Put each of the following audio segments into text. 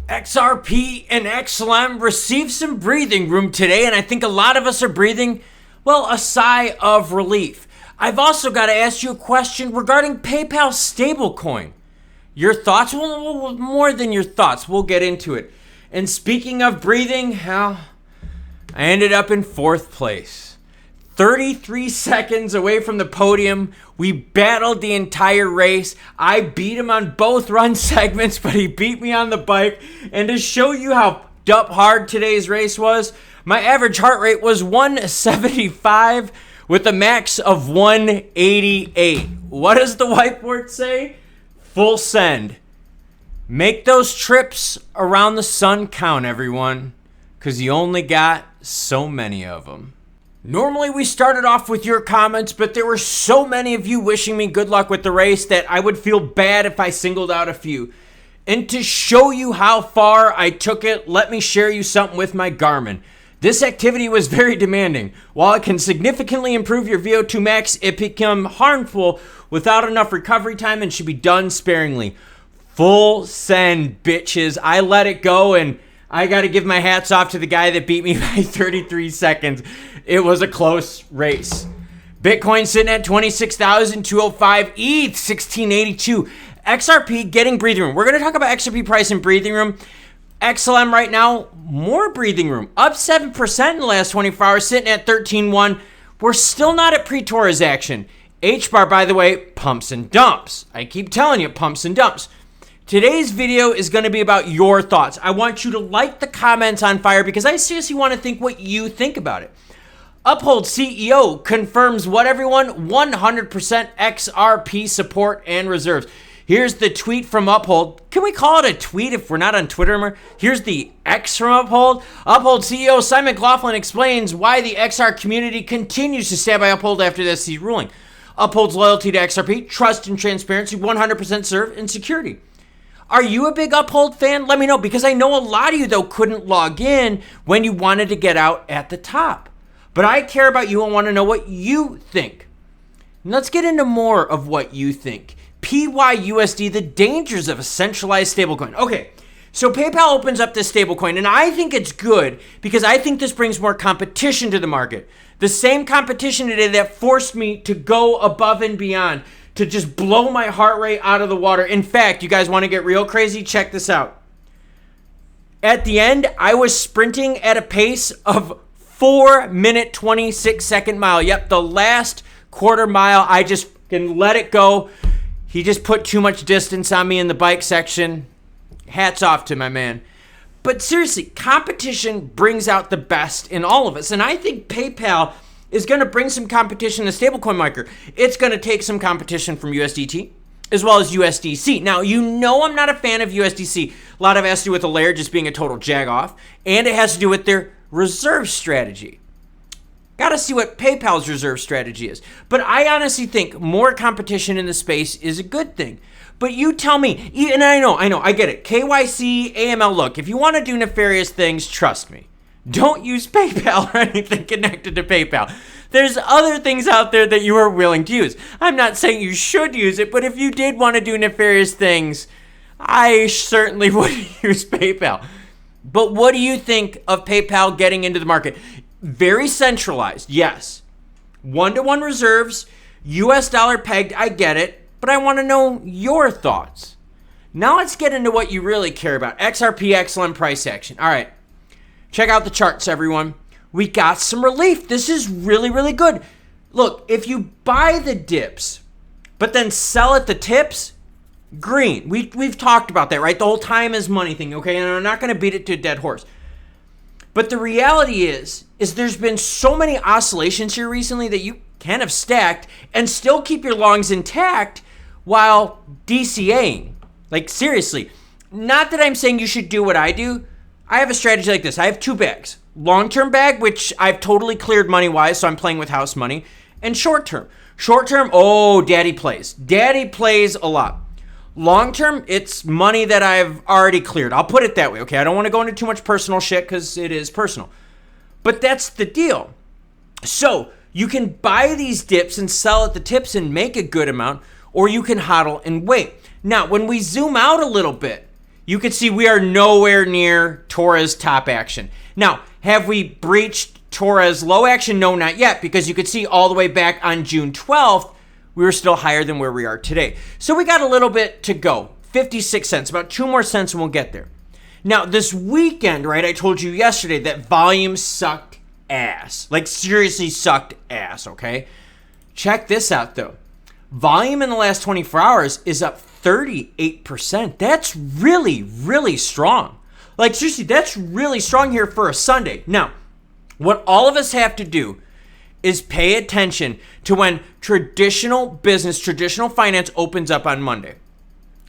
XRP and XLM received some breathing room today, and I think a lot of us are breathing, well, a sigh of relief. I've also got to ask you a question regarding PayPal stablecoin. Your thoughts? Well, more than your thoughts. We'll get into it. And speaking of breathing, I ended up in 4th place. 33 seconds away from the podium. We battled the entire race. I beat him on both run segments, but he beat me on the bike. And to show you how hard today's race was, my average heart rate was 175 with a max of 188. What does the whiteboard say? Full send. Make those trips around the sun count, everyone, because you only got so many of them. Normally we started off with your comments, but there were so many of you wishing me good luck with the race that I would feel bad if I singled out a few. And to show you how far I took it, let me share you something with my Garmin. This activity was very demanding. While it can significantly improve your VO2 max, it become harmful without enough recovery time and should be done sparingly. Full send, bitches. I let it go, and I got to give my hats off to the guy that beat me by 33 seconds. It was a close race. Bitcoin sitting at 26,205, ETH 1682, XRP getting breathing room. We're going to talk about XRP price and breathing room. XLM right now, more breathing room, up 7% in the last 24 hours, sitting at 13.1. We're still not at pre-Torres action. H-bar, by the way, pumps and dumps. I keep telling you, pumps and dumps. Today's video is going to be about your thoughts. I want you to like the comments on fire because I seriously want to think what you think about it. Uphold CEO confirms what everyone, 100% XRP support and reserves. Here's the tweet from Uphold. Can we call it a tweet if we're not on Twitter anymore? Here's the X from Uphold. Uphold CEO Simon McLaughlin explains why the XR community continues to stand by Uphold after the SEC ruling. Uphold's loyalty to XRP, trust and transparency, 100% serve, and security. Are you a big Uphold fan? Let me know, because I know a lot of you, though, couldn't log in when you wanted to get out at the top. But I care about you and want to know what you think. And let's get into more of what you think. PYUSD, the dangers of a centralized stablecoin. Okay, so PayPal opens up this stablecoin, and I think it's good because I think this brings more competition to the market. The same competition today that forced me to go above and beyond, to just blow my heart rate out of the water. In fact, you guys want to get real crazy? Check this out. At the end, I was sprinting at a pace of 4-minute, 26-second mile. Yep, the last quarter mile, I just can let it go. He just put too much distance on me in the bike section. Hats off to my man. But seriously, competition brings out the best in all of us. And I think PayPal is going to bring some competition to stablecoin market. It's going to take some competition from USDT as well as USDC. Now, you know I'm not a fan of USDC. A lot of it has to do with the layer just being a total jagoff. And it has to do with their reserve strategy. Got to see what PayPal's reserve strategy is. But I honestly think more competition in the space is a good thing. But you tell me, and I know, I get it. KYC, AML, look, if you want to do nefarious things, trust me. Don't use PayPal or anything connected to PayPal. There's other things out there that you are willing to use. I'm not saying you should use it, but if you did want to do nefarious things, I certainly would use PayPal. But what do you think of PayPal getting into the market? Very centralized, yes. One-to-one reserves, US dollar pegged, I get it, but I want to know your thoughts. Now let's get into what you really care about. XRP, XLM price action. All right, check out the charts, everyone. We got some relief. This is really, really good. Look, if you buy the dips, but then sell at the tips, green. We've talked about that, right? The whole time is money thing, okay? And I'm not going to beat it to a dead horse. But the reality is there's been so many oscillations here recently that you can have stacked and still keep your longs intact while DCAing. Like, seriously. Not that I'm saying you should do what I do. I have a strategy like this. I have 2 bags. Long-term bag, which I've totally cleared money-wise, so I'm playing with house money. And short-term. Short-term, oh, daddy plays. Daddy plays a lot. Long-term, it's money that I've already cleared. I'll put it that way, okay? I don't want to go into too much personal shit because it is personal. But that's the deal. So you can buy these dips and sell at the tips and make a good amount, or you can hodl and wait. Now, when we zoom out a little bit, you can see we are nowhere near Torres top action. Now, have we breached Torres low action? No, not yet, because you could see all the way back on June 12th, we were still higher than where we are today. So we got a little bit to go, 56 cents, about 2 more cents and we'll get there. Now, this weekend, right, I told you yesterday that volume sucked ass, like seriously sucked ass, okay? Check this out though. Volume in the last 24 hours is up 38%. That's really, really strong. Like seriously, that's really strong here for a Sunday. Now, what all of us have to do is pay attention to when traditional business, traditional finance opens up on Monday.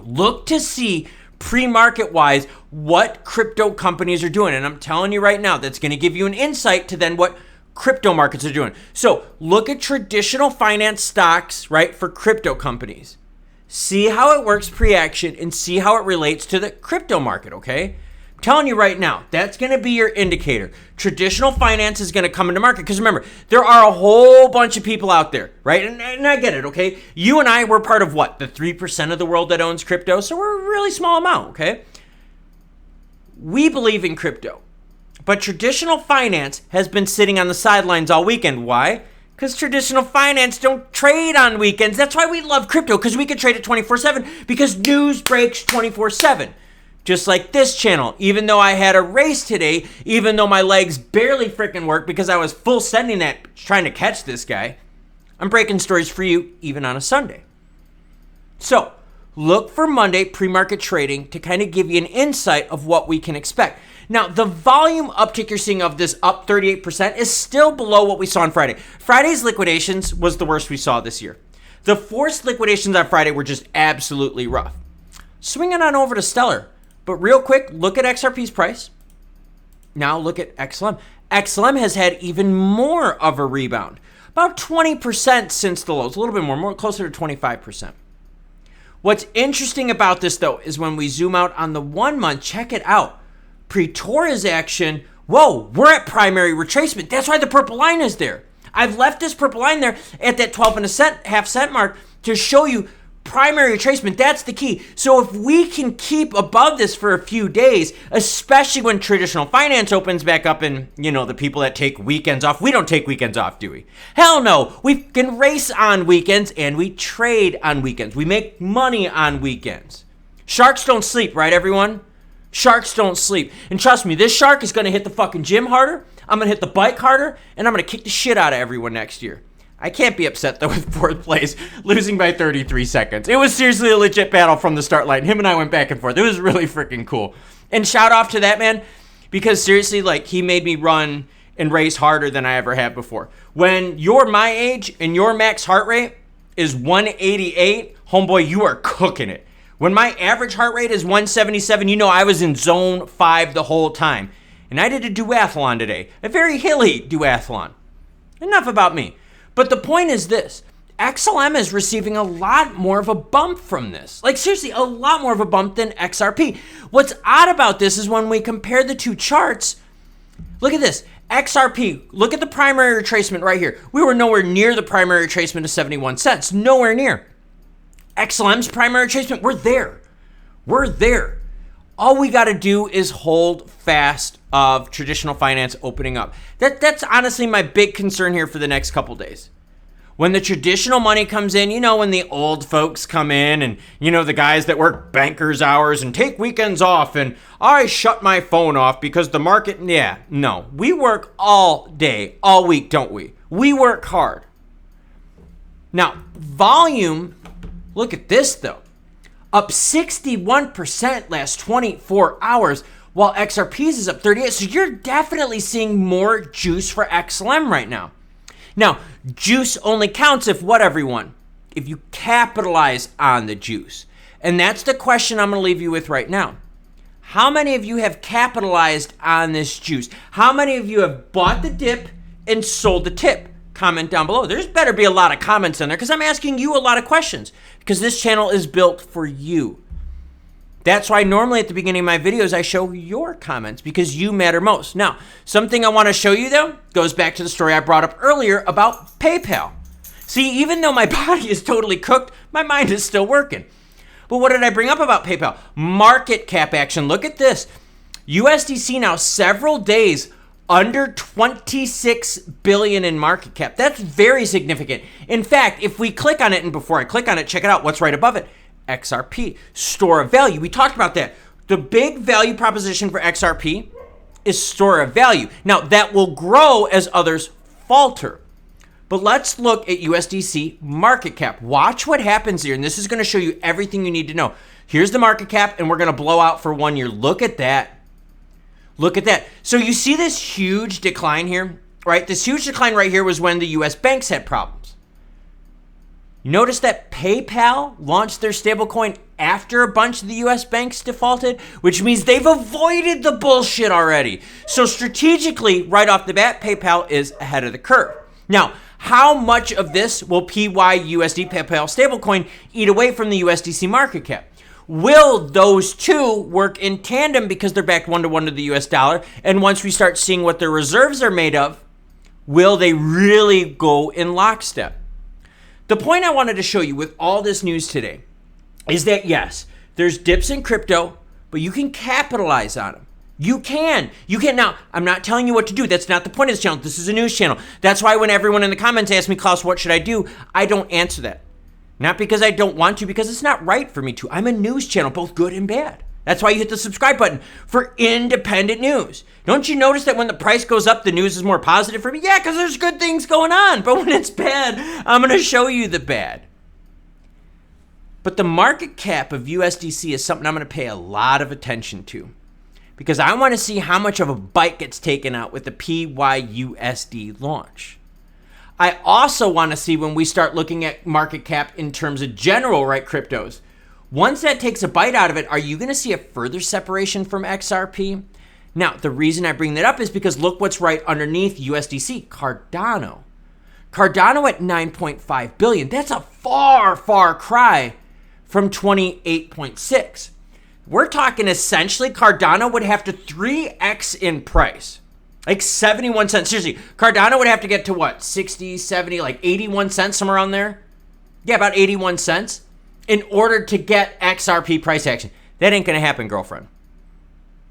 Look to see pre-market wise what crypto companies are doing. And I'm telling you right now, that's going to give you an insight to then what crypto markets are doing. So look at traditional finance stocks, right, for crypto companies. See how it works pre-action and see how it relates to the crypto market, okay? I'm telling you right now, that's going to be your indicator. Traditional finance is going to come into market because remember, there are a whole bunch of people out there, right? And I get it, okay? You and I, we're part of what? The 3% of the world that owns crypto, so we're a really small amount, okay? We believe in crypto, but traditional finance has been sitting on the sidelines all weekend. Why? Because traditional finance don't trade on weekends. That's why we love crypto, because we can trade it 24/7 because news breaks 24/7. Just like this channel, even though I had a race today, even though my legs barely freaking worked because I was full sending that trying to catch this guy, I'm breaking stories for you even on a Sunday. So look for Monday pre-market trading to kind of give you an insight of what we can expect. Now, the volume uptick you're seeing of this up 38% is still below what we saw on Friday. Friday's liquidations was the worst we saw this year. The forced liquidations on Friday were just absolutely rough. Swinging on over to Stellar. But real quick, look at XRP's price. Now look at XLM. XLM has had even more of a rebound. About 20% since the lows. A little bit more closer to 25%. What's interesting about this, though, is when we zoom out on the 1 month, check it out. Pre-Torres action, whoa, we're at primary retracement. That's why the purple line is there. I've left this purple line there at that 12.5 cent mark to show you primary retracement. That's the key. So if we can keep above this for a few days, especially when traditional finance opens back up and, you know, the people that take weekends off, we don't take weekends off, do we? Hell no. We can race on weekends and we trade on weekends. We make money on weekends. Sharks don't sleep, right, everyone? Sharks don't sleep. And trust me, this shark is going to hit the fucking gym harder. I'm going to hit the bike harder, and I'm going to kick the shit out of everyone next year. I can't be upset, though, with fourth place, losing by 33 seconds. It was seriously a legit battle from the start line. Him and I went back and forth. It was really freaking cool. And shout off to that man, because seriously, like, he made me run and race harder than I ever have before. When you're my age and your max heart rate is 188, homeboy, you are cooking it. When my average heart rate is 177, you know I was in zone 5 the whole time. And I did a duathlon today, a very hilly duathlon. Enough about me. But the point is this, XLM is receiving a lot more of a bump from this. Like seriously, a lot more of a bump than XRP. What's odd about this is when we compare the two charts, look at this. XRP, look at the primary retracement right here. We were nowhere near the primary retracement of 71 cents, nowhere near. XLM's primary retracement, we're there. We're there. All we got to do is hold fast of traditional finance opening up. That's honestly my big concern here for the next couple days. When the traditional money comes in, you know, when the old folks come in and, you know, the guys that work bankers hours and take weekends off and I shut my phone off because the market, yeah, no. We work all day, all week, don't we? We work hard. Now, volume, look at this though. Up 61% last 24 hours, while XRP's is up 38. So you're definitely seeing more juice for XLM right now. Now, juice only counts if what, everyone? If you capitalize on the juice. And that's the question I'm going to leave you with right now. How many of you have capitalized on this juice? How many of you have bought the dip and sold the tip? Comment down below. There's better be a lot of comments in there because I'm asking you a lot of questions because this channel is built for you. That's why normally at the beginning of my videos, I show your comments because you matter most. Now, something I want to show you though goes back to the story I brought up earlier about PayPal. See, even though my body is totally cooked, my mind is still working. But what did I bring up about PayPal? Market cap action. Look at this. USDC now several days under 26 billion in market cap. That's very significant. In fact, if we click on it, and before I click on it, check it out, what's right above it? XRP, store of value. We talked about that. The big value proposition for XRP is store of value. Now, that will grow as others falter. But let's look at USDC market cap. Watch what happens here, and this is going to show you everything you need to know. Here's the market cap, and we're going to blow out for 1 year. Look at that. Look at that. So you see this huge decline here, right? This huge decline right here was when the US banks had problems. You notice that PayPal launched their stablecoin after a bunch of the US banks defaulted, which means they've avoided the bullshit already. So strategically, right off the bat, PayPal is ahead of the curve. Now, how much of this will PYUSD, PayPal stablecoin, eat away from the USDC market cap? Will those two work in tandem because they're backed 1-to-1 to the US dollar? And once we start seeing what their reserves are made of, will they really go in lockstep? The point I wanted to show you with all this news today is that yes, there's dips in crypto, but you can capitalize on them. You can. Now, I'm not telling you what to do. That's not the point of this channel. This is a news channel. That's why when everyone in the comments asks me, Klaus, what should I do? I don't answer that. Not because I don't want to, because it's not right for me to. I'm a news channel, both good and bad. That's why you hit the subscribe button for independent news. Don't you notice that when the price goes up, the news is more positive for me? Yeah, because there's good things going on. But when it's bad, I'm going to show you the bad. But the market cap of USDC is something I'm going to pay a lot of attention to, because I want to see how much of a bite gets taken out with the PYUSD launch. I also want to see when we start looking at market cap in terms of general, right, cryptos. Once that takes a bite out of it, are you going to see a further separation from XRP? Now, the reason I bring that up is because look what's right underneath USDC, Cardano. Cardano at 9.5 billion. That's a far, far cry from 28.6. We're talking essentially Cardano would have to 3x in price. Like 71 cents. Seriously, Cardano would have to get to what? 60, 70, like 81 cents, somewhere around there? Yeah, about 81 cents in order to get XRP price action. That ain't going to happen, girlfriend.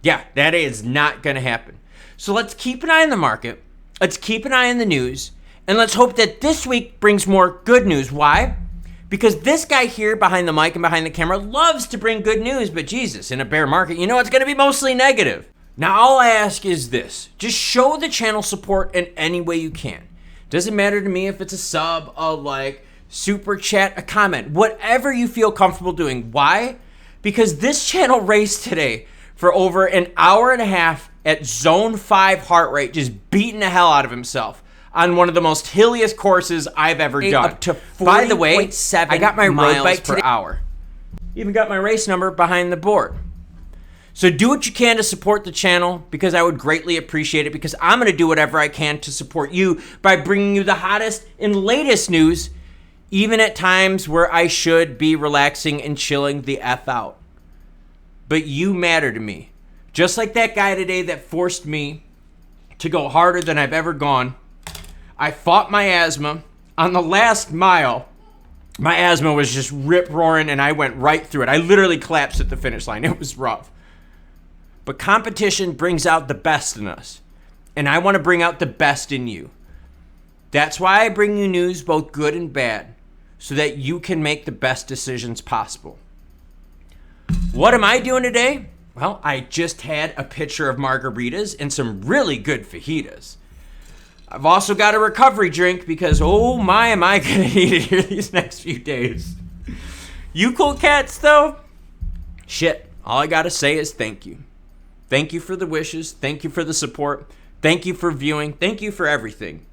Yeah, that is not going to happen. So let's keep an eye on the market. Let's keep an eye on the news. And let's hope that this week brings more good news. Why? Because this guy here behind the mic and behind the camera loves to bring good news. But Jesus, in a bear market, you know it's going to be mostly negative. Now, all I ask is this. Just show the channel support in any way you can. Doesn't matter to me if it's a sub, a like, super chat, a comment, whatever you feel comfortable doing. Why? Because this channel raced today for over an hour and a half at zone 5 heart rate, just beating the hell out of himself on one of the most hilliest courses I've ever done. Up to 40. By the way, I got my road bike per hour. Even got my race number behind the board. So do what you can to support the channel, because I would greatly appreciate it, because I'm going to do whatever I can to support you by bringing you the hottest and latest news, even at times where I should be relaxing and chilling the F out. But you matter to me. Just like that guy today that forced me to go harder than I've ever gone. I fought my asthma. On the last mile, my asthma was just rip-roaring and I went right through it. I literally collapsed at the finish line. It was rough. But competition brings out the best in us. And I want to bring out the best in you. That's why I bring you news, both good and bad, so that you can make the best decisions possible. What am I doing today? Well, I just had a pitcher of margaritas and some really good fajitas. I've also got a recovery drink because, oh my, am I going to need it here these next few days. You cool cats, though? Shit, all I got to say is thank you. Thank you for the wishes. Thank you for the support. Thank you for viewing. Thank you for everything.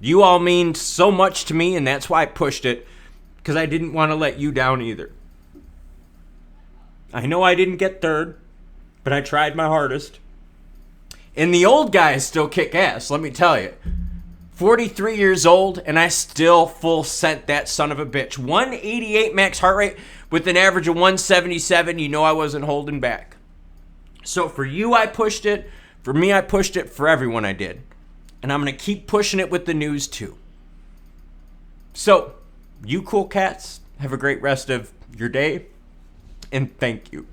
You all mean so much to me, and that's why I pushed it, because I didn't want to let you down either. I know I didn't get third, but I tried my hardest. And the old guys still kick ass, let me tell you. 43 years old, and I still full sent that son of a bitch. 188 max heart rate with an average of 177. You know I wasn't holding back. So for you, I pushed it. For me, I pushed it. For everyone, I did. And I'm going to keep pushing it with the news, too. So, you cool cats, have a great rest of your day, and thank you.